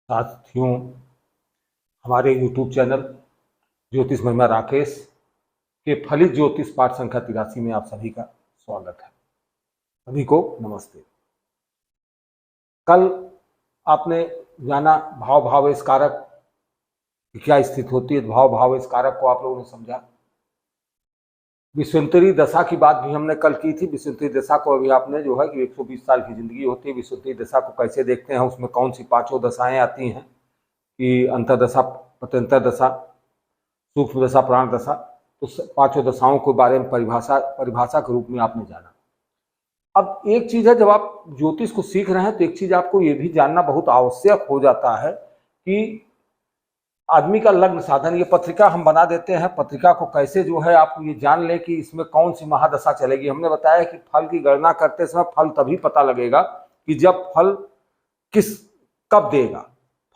साथियों, हमारे YouTube channel ज्योतिष महिमा राकेश के फलित ज्योतिष पाठ संख्या 83 में आप सभी का स्वागत है। सभी को नमस्ते। कल आपने जाना भाव भावेश कारक की क्या स्थिति होती है, भाव भावेश कारक को आप लोगों ने समझा। विश्वंतरी दशा की बात भी हमने कल की थी। विश्वंतरी दशा को अभी आपने जो है कि 120 साल की जिंदगी होती है। विश्वंतरी दशा को कैसे देखते हैं, उसमें कौन सी पांचों दशाएं आती हैं कि अंतर्दशा, पत्यंतर दशा, सूक्ष्म दशा, प्राण दशा। तो पांचों दशाओं के बारे में परिभाषा के रूप में आपने जाना। अब एक चीज है, जब आप ज्योतिष को सीख रहे हैं तो एक चीज आपको ये भी जानना बहुत आवश्यक हो जाता है कि आदमी का लग्न साधन, ये पत्रिका हम बना देते हैं, पत्रिका को कैसे जो है आप ये जान ले कि इसमें कौन सी महादशा चलेगी। हमने बताया कि फल की गणना करते समय फल तभी पता लगेगा कि जब फल कब देगा,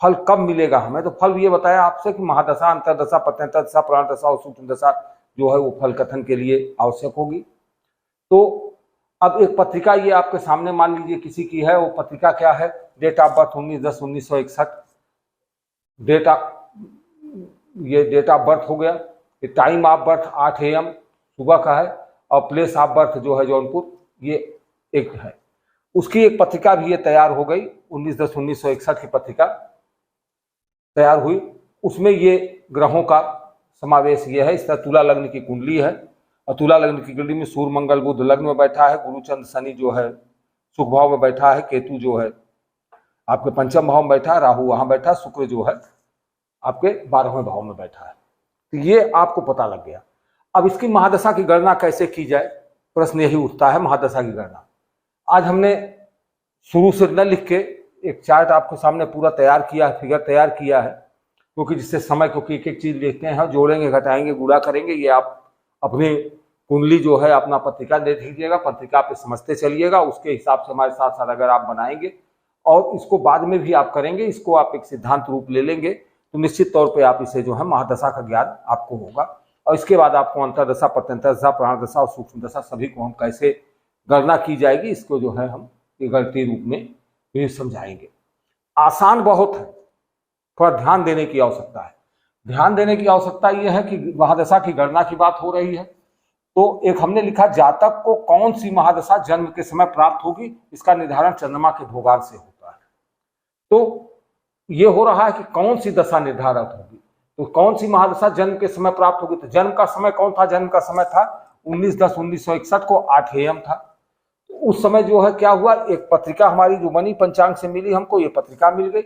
फल कब मिलेगा हमें। तो फल ये बताया आपसे कि महादशा, अंतरदशा, पत्यंतर दशा, प्राण दशा और सूक्ष्म दशा जो है वो फल कथन के लिए आवश्यक होगी। तो अब एक पत्रिका ये आपके सामने मान लीजिए किसी की है, वो पत्रिका क्या है, date of birth 19/10/1961, date of birth हो गया, टाइम ऑफ बर्थ 8 AM सुबह का है, और प्लेस ऑफ बर्थ जो है जौनपुर, ये एक है। उसकी एक पत्रिका भी ये तैयार हो गई, 19/10/1961 की पत्रिका तैयार हुई। उसमें ये ग्रहों का समावेश ये है। इस तरह तुला लग्न की कुंडली है, और तुला लग्न की कुंडली में सूर्य मंगल बुध लग्न में बैठा है, गुरु चंद्र शनि जो है सुख भाव में बैठा है, केतु जो है आपके पंचम भाव में बैठा है, राहु वहां बैठा है, शुक्र जो है आपके 12वें भाव में बैठा है। तो ये आपको पता लग गया। अब इसकी महादशा की गणना कैसे की जाए, प्रश्न यही उठता है, महादशा की गणना। आज हमने शुरू से न लिख के एक चार्ट आपके सामने पूरा तैयार किया है, फिगर तैयार किया है, क्योंकि जिससे समय, क्योंकि एक एक चीज देखते हैं, जोड़ेंगे, घटाएंगे, गुणा करेंगे। ये आप अपनी कुंडली जो है अपना पत्रिका देख लीजिएगा, पत्रिका पे समझते चलिएगा, उसके हिसाब से हमारे साथ साथ अगर आप बनाएंगे और इसको बाद में भी आप करेंगे, इसको आप एक सिद्धांत रूप ले लेंगे तो निश्चित तौर पे आप इसे जो है महादशा का ज्ञान आपको होगा। और इसके बाद आपको अंतरदशा, पत्यंतर दशा, प्राण दशा और सूक्ष्म दशा सभी को हम कैसे गणना की जाएगी, इसको जो है हम गणितीय रूप में भी समझाएंगे। आसान बहुत है, थोड़ा ध्यान देने की आवश्यकता है। ध्यान देने की आवश्यकता यह है कि महादशा की गणना की बात हो रही है, तो एक हमने लिखा, जातक को कौन सी महादशा जन्म के समय प्राप्त होगी, इसका निर्धारण चंद्रमा के भोगांश से होता है। तो ये हो रहा है कि कौन सी दशा निर्धारित होगी, तो कौन सी महादशा जन्म के समय प्राप्त होगी। तो जन्म का समय कौन था, जन्म का समय था 19/10/1961 को 8 AM था। तो उस समय जो है क्या हुआ, एक पत्रिका हमारी जो बनी पंचांग से मिली हमको, ये पत्रिका मिल गई।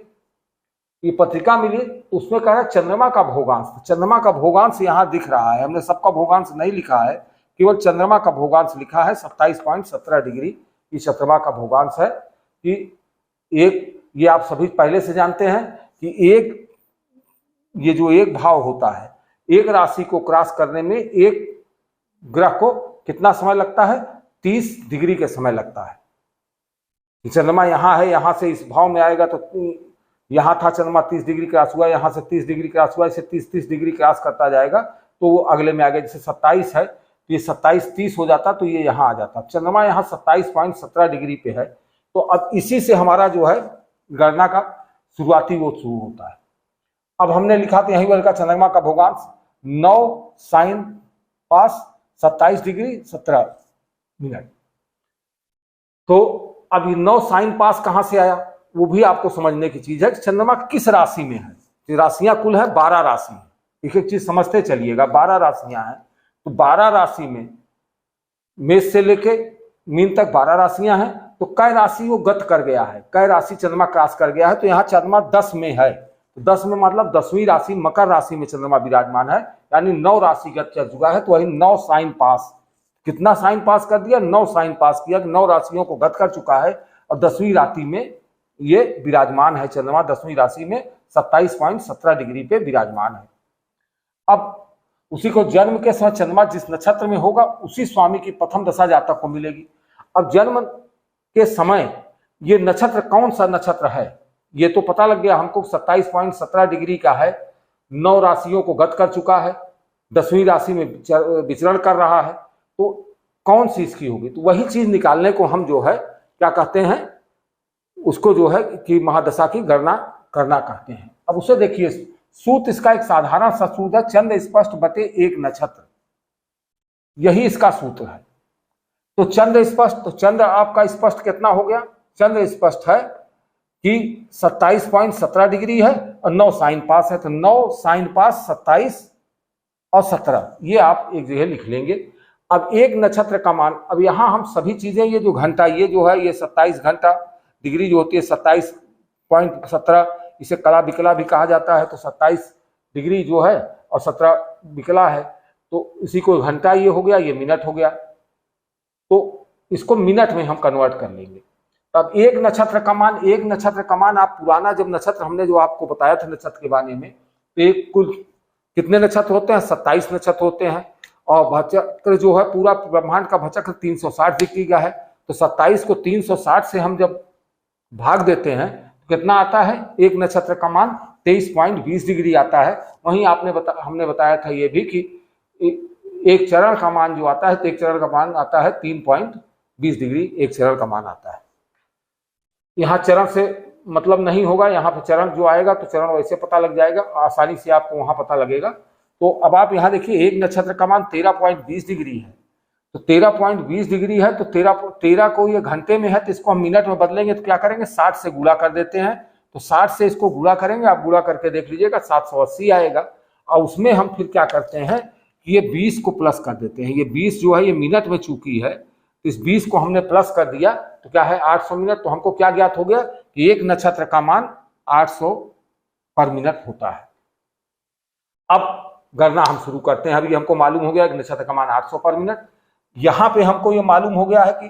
ये पत्रिका मिली तो उसमें कह रहा है चंद्रमा का भोगांश। चंद्रमा का भोगांश यहाँ दिख रहा है, हमने सबका भोगांश नहीं लिखा है, केवल चंद्रमा का भोगांश लिखा है 27.17 डिग्री। ये चंद्रमा का भोगांश है कि एक, ये आप सभी पहले से जानते हैं कि ये जो एक भाव होता है, एक राशि को क्रॉस करने में एक ग्रह को कितना समय लगता है, 30 डिग्री के समय लगता है। चंद्रमा यहाँ है, यहाँ से इस भाव में आएगा तो यहाँ था चंद्रमा 30 डिग्री क्रॉस हुआ, यहाँ से 30 डिग्री क्रॉस हुआ, इसे 30 डिग्री क्रॉस करता जाएगा तो वो अगले में आ गया। जैसे 27 है तो ये 27-30 हो जाता तो ये यहाँ आ जाता। चंद्रमा यहाँ 27.17 डिग्री पे है। तो अब इसी से हमारा जो है गणना का शुरुआती वो शुरू होता है। अब हमने लिखा था यही वर्ग का चंद्रमा का भोगांश 9 sin पास 27 डिग्री 17 मिनट। तो अब ये 9 sin पास कहां से आया, वो भी आपको समझने की चीज है कि चंद्रमा किस राशि में है। राशियां कुल है 12 राशि, एक एक चीज समझते चलिएगा। 12 राशियां हैं, तो 12 राशि में मेष से लेके मीन तक 12 राशियां हैं। तो कै राशि वो गत कर गया है, कै राशि चंद्रमा क्रॉस कर गया है। तो यहाँ चंद्रमा 10 में है, तो 10 में मतलब 10वीं राशि मकर राशि में चंद्रमा विराजमान है, यानी 9 राशि गत चल चुका है। तो वही 9 साइन पास, कितना साइन पास कर दिया, 9 साइन पास किया, 9 राशियों को गत कर चुका है और 10वीं राशि में ये विराजमान है। चंद्रमा 10वीं राशि में 27.17 डिग्री पे विराजमान है। अब उसी को जन्म के समय चंद्रमा जिस नक्षत्र में होगा उसी स्वामी की प्रथम दशा जातक को मिलेगी। अब जन्म के समय ये नक्षत्र कौन सा नक्षत्र है, ये तो पता लग गया हमको, 27.17 डिग्री का है, 9 राशियों को गत कर चुका है, 10वीं राशि में विचरण कर रहा है। तो कौन सी इसकी होगी, तो वही चीज निकालने को हम जो है क्या कहते हैं, उसको जो है कि महादशा की गणना करना कहते हैं। अब उसे देखिए, सूत्र इसका एक साधारण सा सूत्र है, चंद्र स्पष्ट बटे एक नक्षत्र, यही इसका सूत्र है। तो चंद्र स्पष्ट, तो चंद्र आपका स्पष्ट कितना हो गया, चंद्र स्पष्ट है कि 27.17 डिग्री है और 9 साइन पास है, तो 9 साइन पास 27 और 17 ये आप एक जगह लिख लेंगे। अब एक नक्षत्र का मान, अब यहां हम सभी चीजें, ये जो घंटा ये जो है ये 27 घंटा डिग्री जो होती है 27.17, इसे कला विकला भी कहा जाता है, तो 27 डिग्री जो है और 17 विकला है, तो इसी को घंटा ये हो गया, ये मिनट हो गया, तो इसको मिनट में हम कन्वर्ट कर लेंगे। अब एक नक्षत्र का मान, एक नक्षत्र का मान आप पुराना जब नक्षत्र हमने जो आपको बताया था नक्षत्र के बारे में, तो एक कुल कितने नक्षत्र होते हैं, 27 नक्षत्र होते हैं, और भचक्र जो है पूरा ब्रह्मांड का भचक्र 360 डिग्री का है, तो 27 को 360 से हम जब भाग देते हैं तो कितना आता है, एक नक्षत्र का मान 23.20 डिग्री आता है। वहीं हमने बताया था ये भी कि एक चरण का मान जो आता है, तो एक चरण का मान आता है 3.20 डिग्री, एक चरण का मान आता है। यहाँ चरण से मतलब नहीं होगा, यहाँ पे चरण जो आएगा तो चरण वैसे पता लग जाएगा, आसानी से आपको वहां पता लगेगा। तो अब आप यहाँ देखिए, एक नक्षत्र का मान 13.20 डिग्री है, तो 13.20 डिग्री है, तो 13 को ये घंटे में है, तो इसको हम मिनट में बदलेंगे तो क्या करेंगे, 60 से गुणा कर देते हैं, तो 60 से इसको गुणा करेंगे, आप गुणा करके देख लीजिएगा 780 आएगा। और उसमें हम फिर क्या करते हैं कि ये 20 को प्लस कर देते हैं, ये 20 जो है ये मिनट में चूकी है, तो इस 20 को हमने प्लस कर दिया तो क्या है 800 मिनट। तो हमको क्या ज्ञात हो गया कि एक नक्षत्र का मान 800 पर मिनट होता है। अब गणना हम शुरू करते हैं। अभी हमको मालूम हो गया कि नक्षत्र का मान 800 पर मिनट। यहां पे हमको ये मालूम हो गया है कि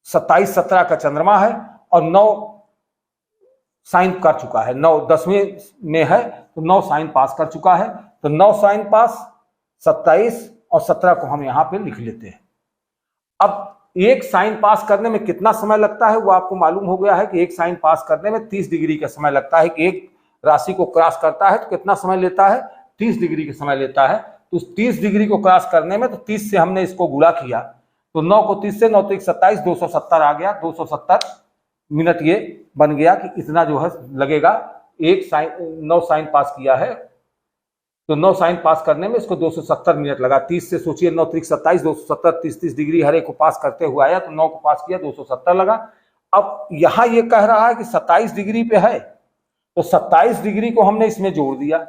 27-17 का चंद्रमा है और 9 साइन कर चुका है, 9 10वें में है तो 9 साइन पास कर चुका है, तो 9 साइन पास 27 और 17 को हम यहां पे लिख लेते हैं। अब एक साइन पास करने में कितना समय लगता है वो आपको मालूम हो गया है कि एक साइन पास करने में 30 डिग्री का समय लगता है। कि एक राशि को क्रॉस करता है तो कितना समय लेता है, 30 डिग्री का समय लेता है। तो 30 डिग्री को क्रॉस करने में तो 30 से हमने इसको गुणा किया, तो 9 को 30 से 9 तो 27, 270 आ गया, 270 मिनट ये बन गया कि इतना जो है लगेगा। एक साइन 9 साइन पास किया है तो 9 साइन पास करने में इसको 270 मिनट लगा। 30 से सोचिए 9 3 27, 270 30 डिग्री हर एक को पास करते हुए आया, तो 9 को पास किया 270 लगा। अब यहां ये कह रहा है कि 27 डिग्री पे है, तो 27 डिग्री को हमने इसमें जोड़ दिया,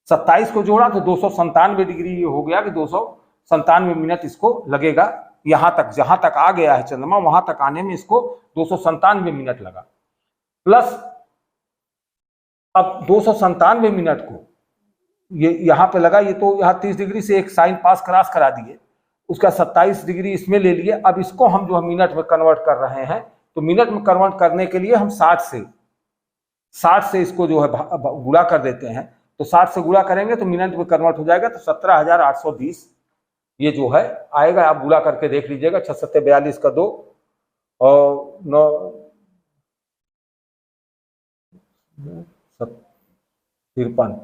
27 को जोड़ा तो 297 डिग्री ये हो गया कि 297 मिनट इसको लगेगा। यहां तक जहां तक आ गया है चंद्रमा, वहां तक आने में इसको 297 मिनट लगा। प्लस अब 297 मिनट को ये यहां पे लगा, ये तो यहाँ 30 डिग्री से एक साइन पास क्रॉस करा दिए, उसका 27 डिग्री इसमें ले लिए। अब इसको हम जो है मिनट में कन्वर्ट कर रहे हैं, तो मिनट में कन्वर्ट करने के लिए हम 60 से इसको जो है गुणा कर देते हैं, तो 60 से गुणा करेंगे तो मिनट में कन्वर्ट हो जाएगा, तो 17,820 ये जो है आएगा। आप गुणा करके देख लीजिएगा, 6 7 42 का 2 और 9 53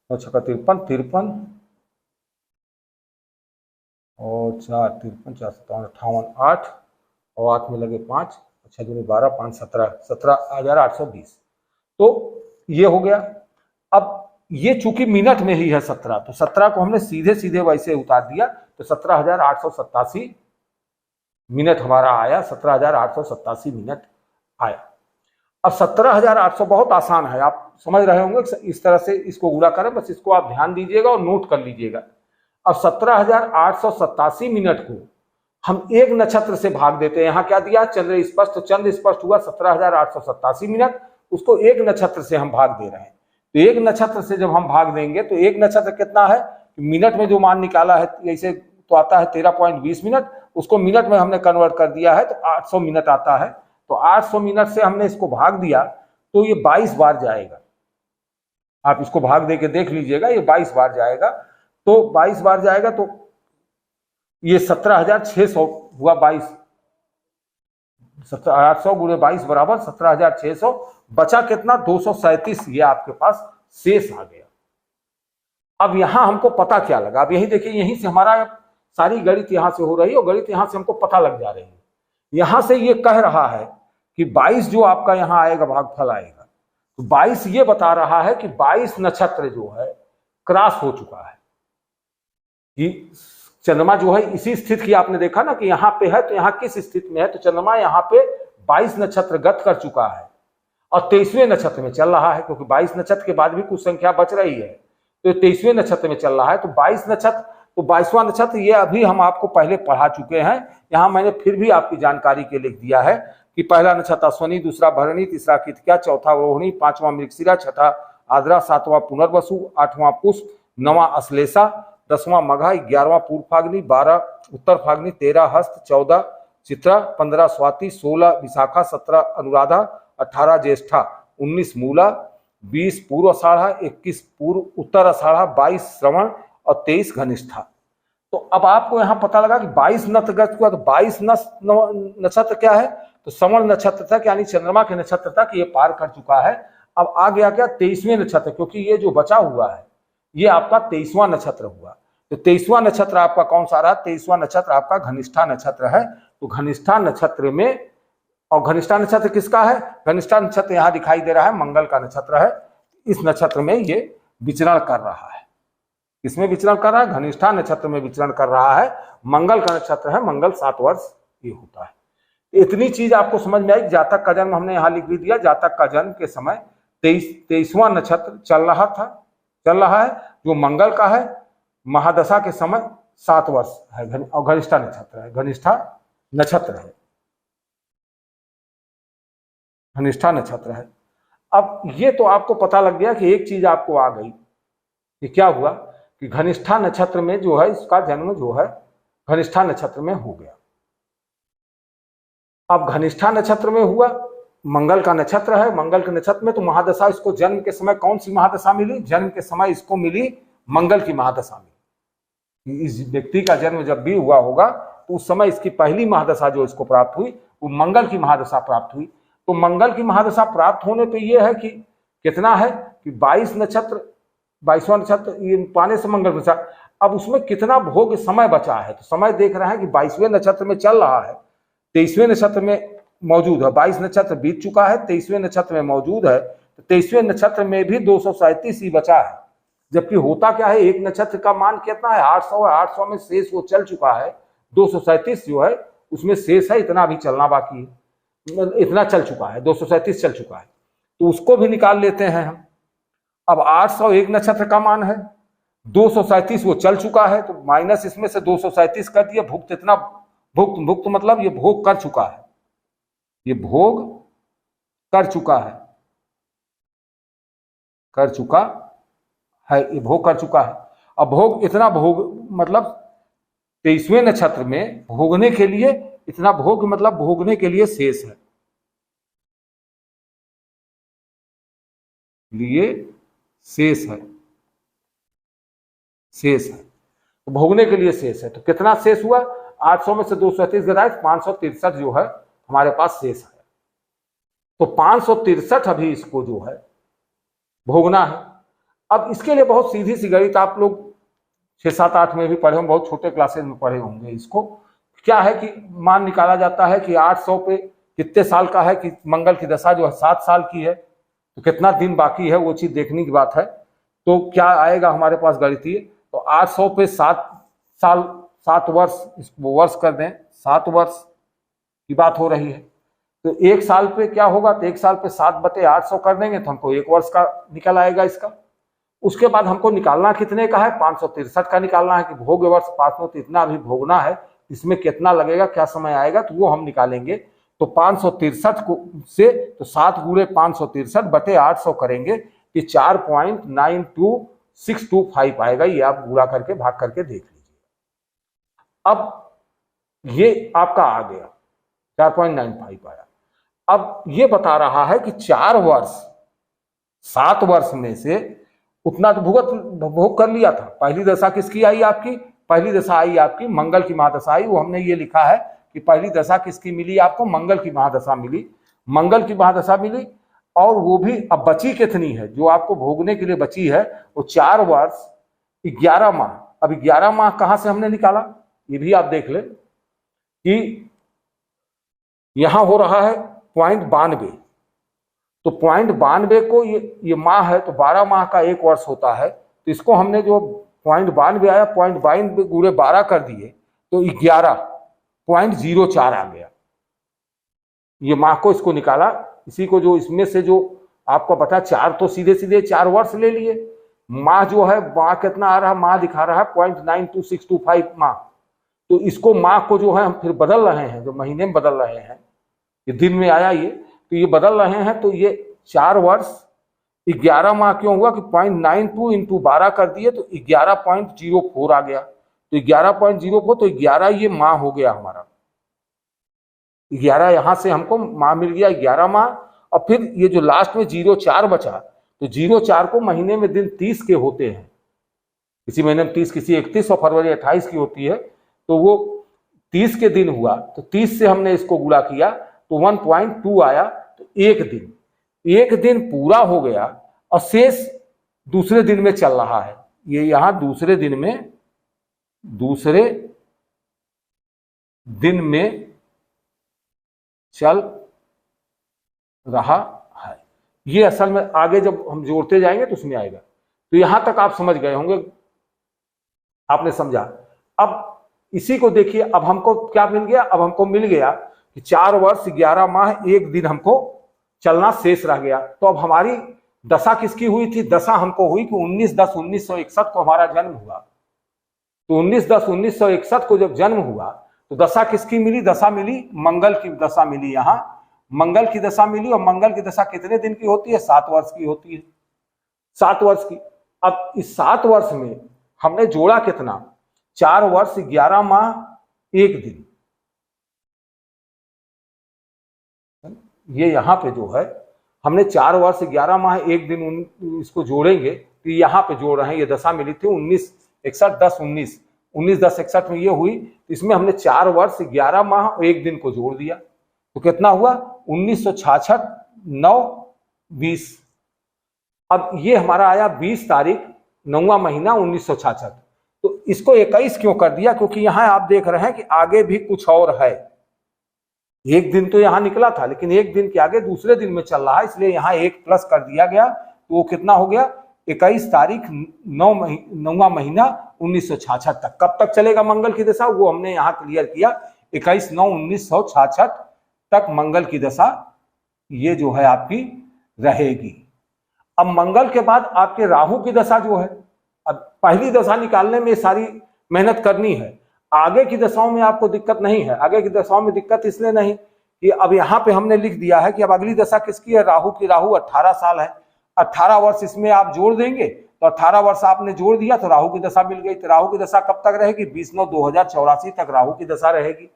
9 6 53 53 और 4 53 4 57 58 8 और 8 में लगे 5 6 दूनी 12 5 17 17,820 तो ये हो गया। अब ये चूंकि मिनट में ही है 17, तो 17 को हमने सीधे सीधे वैसे उतार दिया, तो 17,887 मिनट हमारा आया, 17,887 मिनट आया। अब 17,800 बहुत आसान है, आप समझ रहे होंगे इस तरह से इसको गुणा करें, बस इसको आप ध्यान दीजिएगा और नोट कर लीजिएगा। अब 17,887 मिनट को हम एक नक्षत्र से भाग देते हैं। यहाँ क्या दिया, चंद्र स्पष्ट, तो चंद्र स्पष्ट हुआ 17,887 मिनट, उसको एक नक्षत्र से हम भाग दे रहे हैं। तो एक नक्षत्र से जब हम भाग देंगे तो एक नक्षत्र कितना है, मिनट में जो मान निकाला है ऐसे तो आता है 13.20 मिनट, उसको मिनट में हमने कन्वर्ट कर दिया है तो 800 मिनट आता है। तो 800 मिनट से हमने इसको भाग दिया तो ये 22 बार जाएगा। आप इसको भाग दे के देख लीजिएगा, ये 22 बार जाएगा। तो 22 बार जाएगा तो ये 17,600 हुआ। 800 गुणे 22 बराबर 17,600। बचा कितना, 237 ये आपके पास शेष आ गया। अब यहां हमको पता क्या लगा, अब यही देखिए, यहीं से हमारा सारी गणित यहां से हो रही है और गणित यहां से हमको पता लग जा रही है। यहां से ये कह रहा है कि 22 जो आपका यहां आएगा भागफल आएगा, तो 22 ये बता रहा है कि 22 नक्षत्र जो है क्रॉस हो चुका है, कि चंद्रमा जो है इसी स्थिति की, आपने देखा ना कि यहाँ पे है तो यहाँ किस स्थिति में है, तो चंद्रमा यहाँ पे 22 नक्षत्र गत कर चुका है और 23वें नक्षत्र में चल रहा है, क्योंकि 22 नक्षत्र के बाद भी कुछ संख्या बच रही है, तो 23वें नक्षत्र में चल रहा है। तो 22 नक्षत्र, तो 22वां नक्षत्र ये अभी हम आपको पहले पढ़ा चुके हैं। यहाँ मैंने फिर भी आपकी जानकारी के लिख दिया है कि पहला नक्षत्र अश्वनी, दूसरा भरणी, तीसरा कृतिका, चौथा रोहिणी, पांचवां मृगशिरा, छठा आद्रा, सातवां पुनर्वसु, आठवां पुष्प, नवां अश्लेषा, 10वां मघा, 11वां पूर्व फाल्गुनी, 12 उत्तर फाल्गुनी, 13 हस्त, 14 चित्रा, 15 स्वाति, 16 विशाखा, 17 अनुराधा, 18 ज्येष्ठा, 19 मूला, 20 पूर्व आषाढ़ा, 21 पूर्व उत्तर आषाढ़ा, 22 श्रवण और 23 घनिष्ठा। तो अब आपको यहाँ पता लगा कि 22 नक्षत्र हुआ, तो 22 नक्षत्र क्या है, तो श्रवण नक्षत्र तक यानी चंद्रमा के नक्षत्र तक ये पार कर चुका है। अब आ गया क्या 23वें नक्षत्र, क्योंकि ये जो बचा हुआ है ये आपका 23वां नक्षत्र हुआ। तो 23वां नक्षत्र आपका कौन सा रहा, 23वां नक्षत्र आपका घनिष्ठा नक्षत्र है। तो घनिष्ठा नक्षत्र में, और घनिष्ठा नक्षत्र किसका है, घनिष्ठा नक्षत्र यहाँ दिखाई दे रहा है मंगल का नक्षत्र है। इस नक्षत्र में ये विचरण कर रहा है। किसमें विचरण कर रहा है, घनिष्ठा नक्षत्र में विचरण कर रहा है। मंगल का नक्षत्र है, मंगल 7 वर्ष ये होता है। इतनी चीज आपको समझ में आई। जातक का जन्म हमने यहाँ लिख भी दिया। जातक का जन्म के समय 23वां नक्षत्र चल रहा है जो मंगल का है। महादशा के समय 7 वर्ष है और घनिष्ठा नक्षत्र है, घनिष्ठा नक्षत्र है, घनिष्ठा नक्षत्र है। अब ये तो आपको पता लग गया कि एक चीज आपको आ गई कि क्या हुआ कि घनिष्ठा नक्षत्र में जो है इसका जन्म जो है घनिष्ठा नक्षत्र में हो गया। अब घनिष्ठा नक्षत्र में हुआ, मंगल का नक्षत्र है, मंगल के नक्षत्र में तो महादशा इसको जन्म के समय कौन सी महादशा मिली, जन्म के समय इसको मिली मंगल की महादशा मिली। इस व्यक्ति का जन्म जब भी हुआ होगा तो उस समय इसकी पहली महादशा जो इसको प्राप्त हुई वो मंगल की महादशा प्राप्त हुई। तो मंगल की महादशा प्राप्त होने पे ये है कि कितना है कि 22 नक्षत्र, 22वां नक्षत्र ये पाने से मंगल नक्षत्र, अब उसमें कितना भोग समय बचा है। तो समय देख रहे हैं कि 22वें नक्षत्र में चल रहा है, 23वें नक्षत्र में मौजूद है। 22 नक्षत्र बीत चुका है, 23वें नक्षत्र में मौजूद है। तो 23वें नक्षत्र में भी 237 ही बचा है। जबकि होता क्या है, एक नक्षत्र का मान कितना है 800 है, 800 में शेष वो चल चुका है, 237 जो है उसमें शेष है, इतना अभी चलना बाकी है, इतना चल चुका है, 237 चल चुका है। तो उसको भी निकाल लेते हैं हम। अब 800 एक नक्षत्र का मान है, 237 वो चल चुका है, तो माइनस इसमें से 237 कर दिया। भुक्त इतना, भुक्त मतलब ये भोग कर चुका है, ये भोग कर चुका है, ये भोग कर चुका है। अब भोग इतना भोग मतलब 23वें नक्षत्र में भोगने के लिए इतना भोग मतलब भोगने के लिए शेष है, शेष है तो भोगने के लिए शेष है। तो कितना शेष हुआ, 800 में से 237 घटाए 563 जो है हमारे पास शेष है। तो 563 अभी इसको जो है भोगना है। अब इसके लिए बहुत सीधी सी गणित आप लोग 6, 7, 8 में भी पढ़े होंगे, बहुत छोटे क्लासेस में पढ़े होंगे। इसको क्या है कि मान निकाला जाता है कि 800 पे कितने साल का है कि मंगल की दशा जो है 7 साल की है, तो कितना दिन बाकी है वो चीज देखने की बात है। तो क्या आएगा हमारे पास गणितीय, तो 800 पे 7 साल 7 वर्ष, इसको वर्ष कर दें, 7 वर्ष की बात हो रही है। तो 1 साल पे क्या होगा, तो 1 साल पे 7/800 कर देंगे तो हमको 1 वर्ष का निकल आएगा इसका। उसके बाद हमको निकालना कितने का है, 563 का निकालना है कि भोग वर्ष 500 तो इतना अभी भोगना है, इसमें कितना लगेगा, क्या समय आएगा, तो वो हम निकालेंगे। तो 563 को से तो 7 गुणे 563/800 करेंगे कि 4.92625 आएगा। ये आप गुणा करके भाग करके देख लीजिए। अब ये आपका आ गया 4.95 आया। अब ये बता रहा है कि 4 वर्ष 7 वर्ष में से उतना तो भोग कर लिया था। पहली दशा किसकी आई आपकी, पहली दशा आई आपकी मंगल की महादशा आई। वो हमने ये लिखा है कि पहली दशा किसकी मिली आपको, मंगल की महादशा मिली, मंगल की महादशा मिली। और वो भी अब बची कितनी है जो आपको भोगने के लिए बची है, वो 4 वर्ष 11 माह। अब 11 माह कहां से हमने निकाला, ये भी आप देख ले कि यहां हो रहा है 0.92, तो 92 को ये माह है, तो 12 माह का 1 वर्ष होता है। तो इसको हमने जो 92 आया, 92 गुणे 12 कर दिए तो 11.04 आ गया। ये माह को इसको निकाला, इसी को जो इसमें से जो आपको पता 4 तो सीधे सीधे 4 वर्ष ले लिए। माह जो है, माह कितना आ रहा है, माह दिखा रहा है 0.92625 माह। तो इसको माह को जो है हम फिर बदल रहे हैं, जो महीने में बदल रहे हैं, ये दिन में आया ये, तो ये बदल रहे हैं। तो ये 4 वर्ष 11 माह क्यों हुआ कि 0.92 इंटू 12 कर दिए तो 11.04 आ गया। तो 11.04 तो 11 ये माह हो गया हमारा। 11 यहां से हमको माह मिल गया, 11 माह। और फिर ये जो लास्ट में 04 बचा, तो 04 को महीने में दिन 30 के होते हैं, किसी महीने में 30, किसी 31 और फरवरी 28 की होती है। तो वो 30 के दिन हुआ, तो 30 से हमने इसको गुणा किया तो 1.2 आया। तो एक दिन पूरा हो गया और शेष दूसरे दिन में चल रहा है। ये यहां दूसरे दिन में चल रहा है। ये असल में आगे जब हम जोड़ते जाएंगे तो उसमें आएगा। तो यहां तक आप समझ गए होंगे, आपने समझा। अब इसी को देखिए, अब हमको क्या मिल गया, अब हमको मिल गया कि 4 वर्ष 11 माह 1 दिन हमको चलना शेष रह गया। तो अब हमारी दशा किसकी हुई थी, दशा हमको हुई कि 19/10/1961 को हमारा जन्म हुआ। तो 19/10/1961 को जब जन्म हुआ तो दशा किसकी मिली, दशा मिली मंगल की दशा मिली। यहां मंगल की दशा मिली, और मंगल की दशा कितने दिन की होती है, 7 वर्ष की होती है, 7 वर्ष की। अब इस 7 वर्ष में हमने जोड़ा कितना, 4 वर्ष 11 माह 1 दिन। ये यहां पे जो है हमने 4 वर्ष 11 माह 1 दिन इसको जोड़ेंगे तो यहां पे जोड़ रहे हैं। ये दशा मिली थी 1961-10-19, 19/10/61 में ये हुई। इसमें हमने 4 वर्ष 11 माह 1 दिन को जोड़ दिया तो कितना हुआ 1966-9-20। अब ये हमारा आया 20 तारीख 9वां महीना 1966। तो इसको 21 क्यों कर दिया, क्योंकि यहां आप देख रहे हैं कि आगे भी कुछ और है। 1 दिन तो यहां निकला था, लेकिन 1 दिन के आगे दूसरे दिन में चल रहा है, इसलिए यहां 1 प्लस कर दिया गया। तो वो कितना हो गया 21 तारीख 9वां महीना 1966 तक। कब तक चलेगा मंगल की दशा, वो हमने यहाँ क्लियर किया। 21/9/1966 तक मंगल की दशा ये जो है आपकी रहेगी। अब मंगल के बाद आपके राहु की दशा जो है, अब पहली दशा निकालने में सारी मेहनत करनी है। आगे की दशाओं में आपको दिक्कत नहीं है। आगे की दशाओं में दिक्कत इसलिए नहीं कि अब यहाँ पे हमने लिख दिया है कि अब अगली दशा किसकी है, राहु की। राहु 18 साल है, 18 वर्ष इसमें आप जोड़ देंगे तो 18 वर्ष आपने जोड़ दिया तो राहु की दशा मिल गई। तो राहु की दशा कब तक रहेगी, 20/9/2084 तक राहु की दशा रहेगी।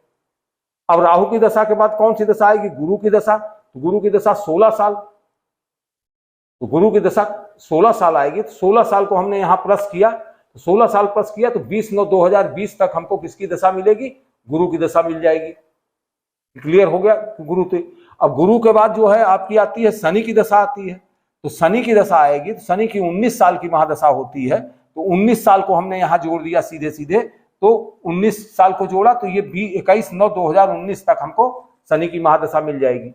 अब राहु की दशा के बाद कौन सी दशा आएगी, गुरु की दशा। तो गुरु की दशा 16 साल, तो गुरु की दशा 16 साल आएगी। तो 16 साल को हमने यहाँ प्लस किया, तो 16 साल प्लस किया तो 20/9/2020 तक हमको किसकी दशा मिलेगी, गुरु की दशा मिल जाएगी। क्लियर हो गया गुरु। तो अब गुरु के बाद जो है आपकी आती है शनि की दशा आती है। तो शनि की दशा आएगी, तो शनि की 19 साल की महादशा होती है। तो 19 साल को हमने यहाँ जोड़ दिया सीधे सीधे, तो 19 साल को जोड़ा तो ये 21/9/2019 तक हमको शनि की महादशा मिल जाएगी।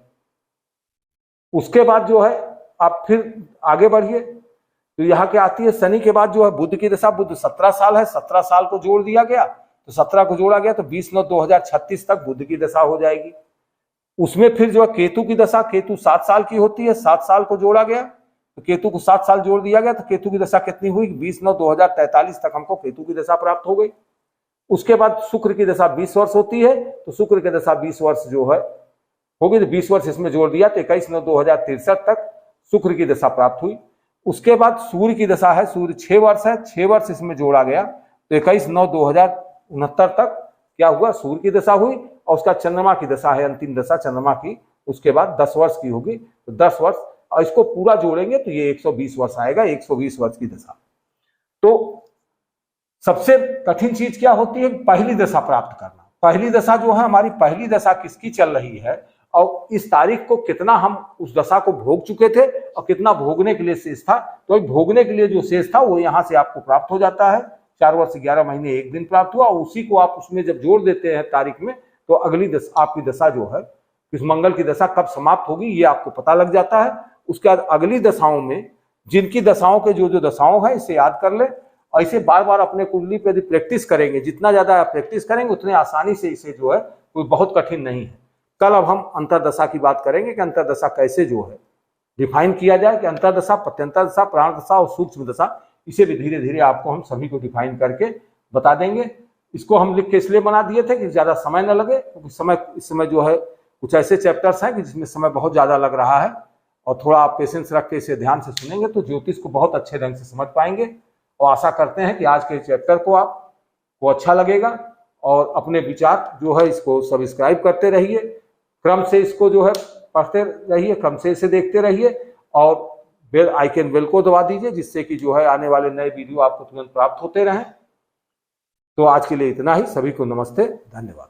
उसके बाद जो है आप फिर आगे बढ़िए, तो यहाँ क्या आती है, शनि के बाद जो है बुध की दशा। बुध 17 साल है, 17 साल को जोड़ दिया गया, तो 17 को जोड़ा गया तो 20/9/2036 तक बुध की दशा हो जाएगी। उसमें फिर जो है केतु की दशा, केतु 7 साल की होती है, 7 साल को जोड़ा गया तो केतु को 7 साल जोड़ दिया गया, तो केतु की दशा कितनी हुई, 20/9/2043 तक हमको केतु की दशा प्राप्त हो गई। उसके बाद शुक्र की दशा 20 वर्ष होती है, तो शुक्र की दशा 20 वर्ष जो है होगी, तो 20 वर्ष इसमें जोड़ दिया तो 21/9/2063 तक शुक्र की दशा प्राप्त हुई। उसके बाद सूर्य की दशा है, सूर्य 6 वर्ष है, 6 वर्ष इसमें जोड़ा गया तो 21/9/2069 तक क्या हुआ, सूर्य की दशा हुई। और उसका चंद्रमा की दशा है, अंतिम दशा चंद्रमा की, उसके बाद 10 वर्ष की होगी, तो 10 वर्ष, और इसको पूरा जोड़ेंगे तो ये 120 वर्ष आएगा, 120 वर्ष की दशा। तो सबसे कठिन चीज क्या होती है, पहली दशा प्राप्त करना। पहली दशा जो है हमारी, पहली दशा किसकी चल रही है और इस तारीख को कितना हम उस दशा को भोग चुके थे और कितना भोगने के लिए शेष था। तो भोगने के लिए जो शेष था वो यहाँ से आपको प्राप्त हो जाता है। 4 वर्ष 11 महीने 1 दिन प्राप्त हुआ, और उसी को आप उसमें जब जोड़ देते हैं तारीख में, तो अगली दशा आपकी दशा जो है इस मंगल की दशा कब समाप्त होगी ये आपको पता लग जाता है। उसके बाद अगली दशाओं में जिनकी दशाओं के जो जो दशाओं है इसे याद कर ले। ऐसे बार बार अपने कुंडली पे यदि प्रैक्टिस करेंगे, जितना ज्यादा प्रैक्टिस करेंगे उतने आसानी से इसे जो है कोई बहुत कठिन नहीं है। कल अब हम अंतरदशा की बात करेंगे कि अंतरदशा कैसे जो है डिफाइन किया जाए, कि अंतरदशा, प्रत्यंतर दशा, प्राण दशा और सूक्ष्म दशा, इसे भी धीरे धीरे आपको हम सभी को डिफाइन करके बता देंगे। इसको हम लिख के इसलिए बना दिए थे कि ज्यादा समय न लगे, क्योंकि इस समय जो है कुछ ऐसे चैप्टर्स हैं कि जिसमें समय बहुत ज्यादा लग रहा है, और थोड़ा आप पेशेंस रख के इसे ध्यान से सुनेंगे तो ज्योतिष को बहुत अच्छे ढंग से समझ पाएंगे। और आशा करते हैं कि आज के चैप्टर को आपको अच्छा लगेगा, और अपने विचार जो है इसको सब्सक्राइब करते रहिए, क्रम से इसको जो है पढ़ते रहिए, क्रम से इसे देखते रहिए, और बेल आइकन बेल को दबा दीजिए, जिससे कि जो है आने वाले नए वीडियो आपको तुरंत प्राप्त होते रहें। तो आज के लिए इतना ही। सभी को नमस्ते, धन्यवाद।